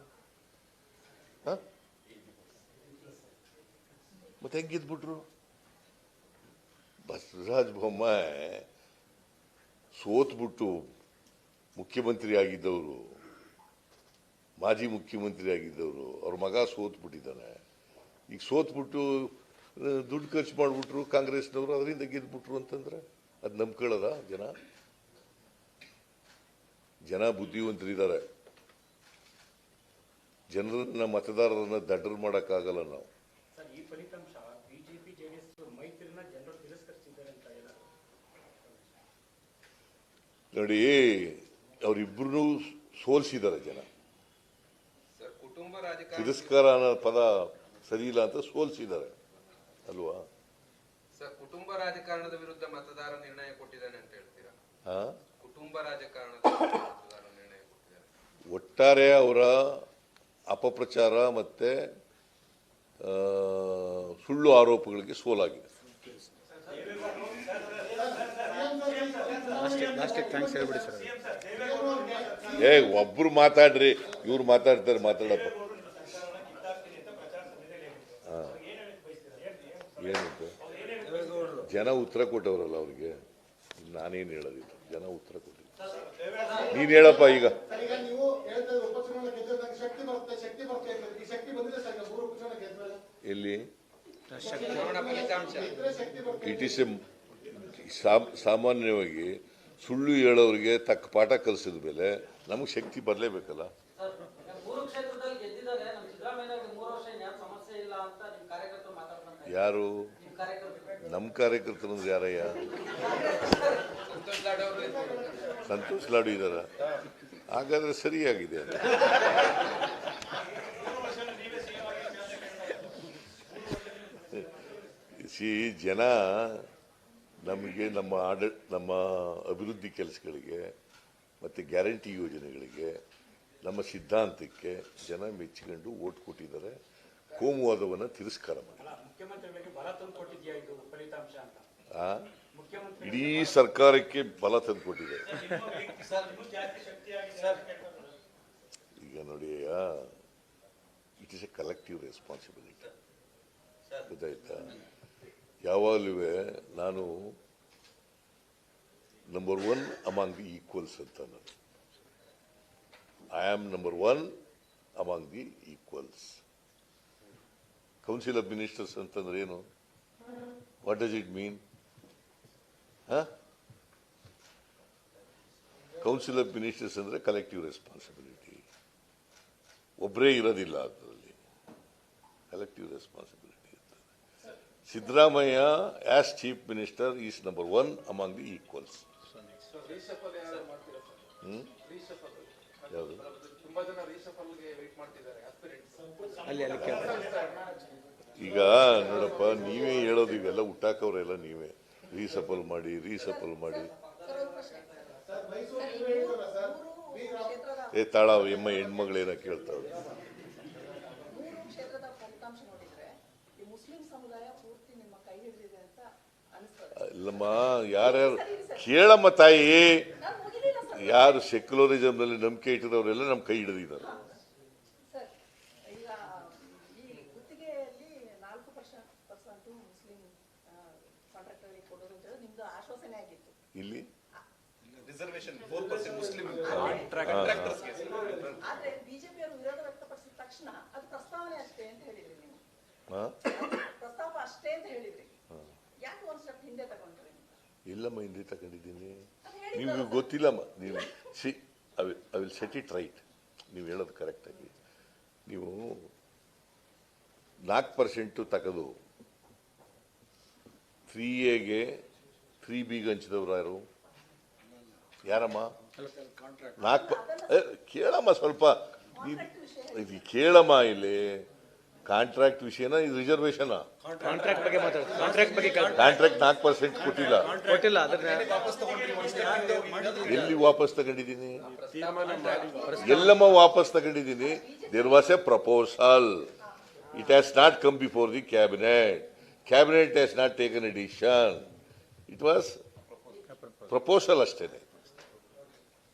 ಮತ್ತೆ ಹೆಂಗ್ ಗೆದ್ಬಿಟ್ರು? ಬಸವರಾಜ ಬೊಮ್ಮಾಯಿ ಸೋತ್ಬಿಟ್ಟು ಮುಖ್ಯಮಂತ್ರಿ ಆಗಿದ್ದವರು, ಮಾಜಿ ಮುಖ್ಯಮಂತ್ರಿ ಆಗಿದ್ದವರು, ಅವ್ರ ಮಗ ಸೋತ್ಬಿಟ್ಟಿದ್ದಾನೆ. ಈಗ ಸೋತ್ಬಿಟ್ಟು ದುಡ್ಡು ಖರ್ಚು ಮಾಡಿಬಿಟ್ರು ಕಾಂಗ್ರೆಸ್ನವರು, ಅದರಿಂದ ಗೆದ್ಬಿಟ್ರು ಅಂತಂದ್ರೆ ಅದು ನಂಬ್ಕೊಳ್ಳೋದ ಜನ? ಜನ ಬುದ್ಧಿವಂತರಿದ್ದಾರೆ. ಜನರನ್ನ, ಮತದಾರರನ್ನ ದಡ್ಡರು ಮಾಡೋಕ್ಕಾಗಲ್ಲ ನಾವು. ನೋಡಿ, ಅವರಿಬ್ಬರು ಸೋಲಿಸಿದ್ದಾರೆ ಜನ. ತಿರಸ್ಕಾರ ಅನ್ನೋ ಪದ ಸರಿ ಇಲ್ಲ ಅಂತ ಸೋಲಿಸಿದ್ದಾರೆ ಅಲ್ವಾ? ಕುಟುಂಬ ರಾಜಕಾರಣದ ವಿರುದ್ಧ ಮತದಾರ ನಿರ್ಣಯ ಕೊಟ್ಟಿದ್ದಾನೆ ಅಂತ ಹೇಳ್ತೀರಾ? ಕುಟುಂಬ ರಾಜಕಾರಣದ ಮತದಾರ ನಿರ್ಣಯ ಕೊಟ್ಟಿದ್ದಾರೆ. ಒಟ್ಟಾರೆ ಅವರ ಅಪಪ್ರಚಾರ ಮತ್ತೆ ಸುಳ್ಳು ಆರೋಪಗಳಿಗೆ ಸೋಲಾಗಿದೆ. ಒಬ್ರು ಮಾತಾಡ್ರಿ, ಇವ್ರು ಮಾತಾಡ್ತಾರೆ, ಮಾತಾಡಪ್ಪ. ಏನಂತ ಜನ ಉತ್ತರ ಕೊಟ್ಟವರಲ್ಲ ಅವ್ರಿಗೆ, ನಾನೇನು ಹೇಳೋದಿಲ್ಲ. ಜನ ಉತ್ತರ ಕೊಟ್ಟಿಲ್ಲ. ನೀನ್ ಹೇಳಪ್ಪ ಈಗ. ಎಲ್ಲಿ ಇಟ್ ಈಸ್ ಸಾಮಾನ್ಯವಾಗಿ ಸುಳ್ಳು ಹೇಳೋರಿಗೆ ತಕ್ಕ ಪಾಠ ಕಲಿಸಿದ ಮೇಲೆ ನಮಗೆ ಶಕ್ತಿ ಬರಲೇಬೇಕಲ್ಲ. ಯಾರು ನಮ್ಮ ಕಾರ್ಯಕರ್ತರು ಅಂದ್ರೆ ಯಾರಯ್ಯ? ಸಂತೋಷ್ ಲಾಡು ಇದ್ದಾರ? ಹಾಗಾದ್ರೆ ಸರಿಯಾಗಿದೆ. ಜನ ನಮಗೆ ನಮ್ಮ ಅಭಿವೃದ್ಧಿ ಕೆಲಸಗಳಿಗೆ ಮತ್ತು ಗ್ಯಾರಂಟಿ ಯೋಜನೆಗಳಿಗೆ ನಮ್ಮ ಸಿದ್ಧಾಂತಕ್ಕೆ ಜನ ಮೆಚ್ಚಿಕೊಂಡು ಓಟ್ ಕೊಟ್ಟಿದ್ದಾರೆ. ಕೋಮುವಾದವನ್ನು ತಿರಸ್ಕಾರ ಮಾಡಿ ಮುಖ್ಯಮಂತ್ರಿಗಳಿಗೆ ಬಲ ತಂದು ಕೊಟ್ಟಿದ್ಯಾ ಇದು ಫಲಿತಾಂಶ ಅಂತ? ಇಡೀ ಸರ್ಕಾರಕ್ಕೆ ಬಲ ತಂದು ಕೊಟ್ಟಿದೆ. ಈಗ ನೋಡಿ, it is A collective responsibility. ಗೊತ್ತಾಯ್ತಾ? ಯಾವಾಗಲೂ ನಾನು ನಂಬರ್ 1 ಅಮಾಂಗ್ ದಿ ಈಕ್ವಲ್ಸ್ ಅಂತ ನಾನು. I am number 1 among the equals. Council of ministers ಅಂತಂದ್ರೆ ಏನು? What does it mean? Council of ministers ಅಂದ್ರೆ ಕಲೆಕ್ಟಿವ್ ರೆಸ್ಪಾನ್ಸಿಬಿಲಿಟಿ. ಒಬ್ಬರೇ ಇರೋದಿಲ್ಲ ಅದರಲ್ಲಿ, ಕಲೆಕ್ಟಿವ್ ರೆಸ್ಪಾನ್ಸಿಬಿಲಿಟಿ ಅಂತ. Siddaramaiah as chief minister is number 1 among the equals. ಯಾವುದು? ಈಗ ನೋಡಪ್ಪ, ನೀವೇ ಹೇಳೋದು, ಇವೆಲ್ಲ ಹುಟ್ಟಾಕವ್ರೆಲ್ಲ ನೀವೇ. ರೀಸಫಲ್ ಮಾಡಿ. ತಾಳ ಎಮ್ಮ ಹೆಣ್ಮಗಳೇನ ಕೇಳ್ತಾವೆ. ಇಲ್ಲಮ್ಮ, ಯಾರ್ಯಾರು ಕೇಳಮ್ಮ ತಾಯಿ, ಯಾರು ಸೆಕ್ಯುಲರಿಸಮ್ ನಲ್ಲಿ ನಂಬಿಕೆ ಇಟ್ಟಿರೋರೆಲ್ಲ ನಮ್ಮ ಕೈ ಹಿಡಿದಿದ್ದಾರೆ. ಇಲ್ಲಿ ರಿಸರ್ವೇಶನ್ 4% ಮುಸ್ಲಿಂ ಆದ್ರೆ ಬಿಜೆಪಿಯವರು ವಿರೋಧ ವ್ಯಕ್ತಪಡಿಸಿದ ತಕ್ಷಣ ಅದು ಪ್ರಸ್ತಾವನೆ ಅಷ್ಟೇ ಅಂತ ಹೇಳಿದ್ರಿ ನೀವು. ಪ್ರಸ್ತಾಪ ಅಷ್ಟೇ ಅಂತ ಹೇಳಿದ್ರಿ. ಯಾಕೆ ಒಂದು ಸ್ಟೆಪ್ ಹಿಂದೆ ತಗೊಂಡ್ರಿ? ಇಲ್ಲಮ್ಮ, ಹಿಂದೆ ತಗೊಂಡಿದ್ದೀನಿ. ನಿಮ್ಗೆ ಗೊತ್ತಿಲ್ಲಮ್ಮ. ನೀವು I will set it right. ನೀವು ಹೇಳೋದು ಕರೆಕ್ಟಾಗಿ. ನೀವು 4% ತಗದು 3Aಗೆ 3Bಗೆ ಹಂಚಿದವ್ರು ಯಾರಮ್ಮ? 4 ಕೇಳಮ್ಮ ಸ್ವಲ್ಪ. ಇದು ಕೇಳಮ್ಮ. ಇಲ್ಲಿ ಕಾಂಟ್ರಾಕ್ಟ್ ವಿಷಯನ, ಇದು ರಿಸರ್ವೇಶನ್. ಕಾಂಟ್ರಾಕ್ಟ್ ಬಗ್ಗೆ ಮಾತಾಡ್ತಾರೆ. ಕಾಂಟ್ರಾಕ್ಟ್ ಬಗ್ಗೆ ಕಾಂಟ್ರಾಕ್ಟ್ 4% ಕೊಟ್ಟಿಲ್ಲ. ಎಲ್ಲಿ ವಾಪಸ್ ತಗೊಂಡಿದ್ದೀನಿ? ಎಲ್ಲಮ್ಮ ವಾಪಸ್ ತಗೊಂಡಿದ್ದೀನಿ? There was a proposal. It has not come before the cabinet. Cabinet has not taken a decision. It was proposal ಅಷ್ಟೇನೆ.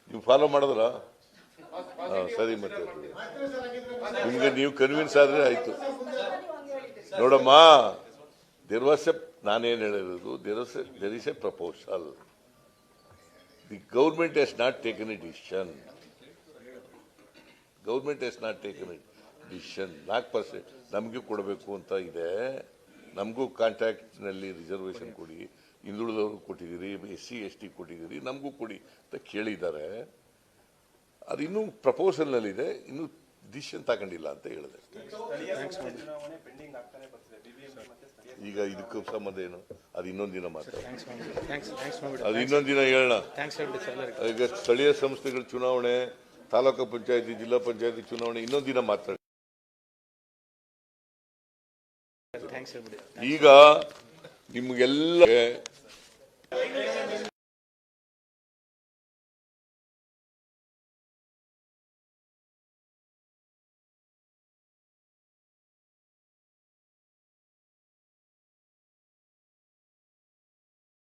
ನೀವು ಫಾಲೋ ಮಾಡಿದ್ರ? ಸರಿ. ಮತ್ತೆ ನಿಮ್ಗೆ ನೀವು ಕನ್ವಿನ್ಸ್ ಆದ್ರೆ ಆಯ್ತು. ನೋಡಮ್ಮ, ದೇರ್ ವಾಸ್ ಎ, ನಾನೇನು ಹೇಳಿರೋದು, there is a proposal. The government has not taken a decision. 4% ನಮಗೂ ಕೊಡಬೇಕು ಅಂತ ಇದೆ. ನಮಗೂ ಕಾಂಟ್ರಾಕ್ಟ್ನಲ್ಲಿ ರಿಸರ್ವೇಶನ್ ಕೊಡಿ, ಹಿಂದುಳಿದವ್ರಿಗೆ ಕೊಟ್ಟಿದ್ದೀರಿ, SC ST ಕೊಟ್ಟಿದ್ದೀರಿ, ನಮಗೂ ಕೊಡಿ ಅಂತ ಕೇಳಿದ್ದಾರೆ. ಅದು ಇನ್ನೂ ಪ್ರಪೋಸಲ್ನಲ್ಲಿದೆ, ಇನ್ನೂ ಡಿಸಿಷನ್ ತಗೊಂಡಿಲ್ಲ ಅಂತ ಹೇಳಿದೆ. ಈಗ ಇದಕ್ಕೂ ಸಂಬಂಧ ಏನು? ಅದು ಇನ್ನೊಂದು ದಿನ ಮಾತಾಡ. ಅದು ಇನ್ನೊಂದು ದಿನ ಹೇಳೋಣ. ಈಗ ಸ್ಥಳೀಯ ಸಂಸ್ಥೆಗಳ ಚುನಾವಣೆ, ತಾಲೂಕು ಪಂಚಾಯತಿ, ಜಿಲ್ಲಾ ಪಂಚಾಯತಿ ಚುನಾವಣೆ ಇನ್ನೊಂದು ದಿನ ಮಾತಾಡಿ. ಈಗ ನಿಮ್ಗೆಲ್ಲ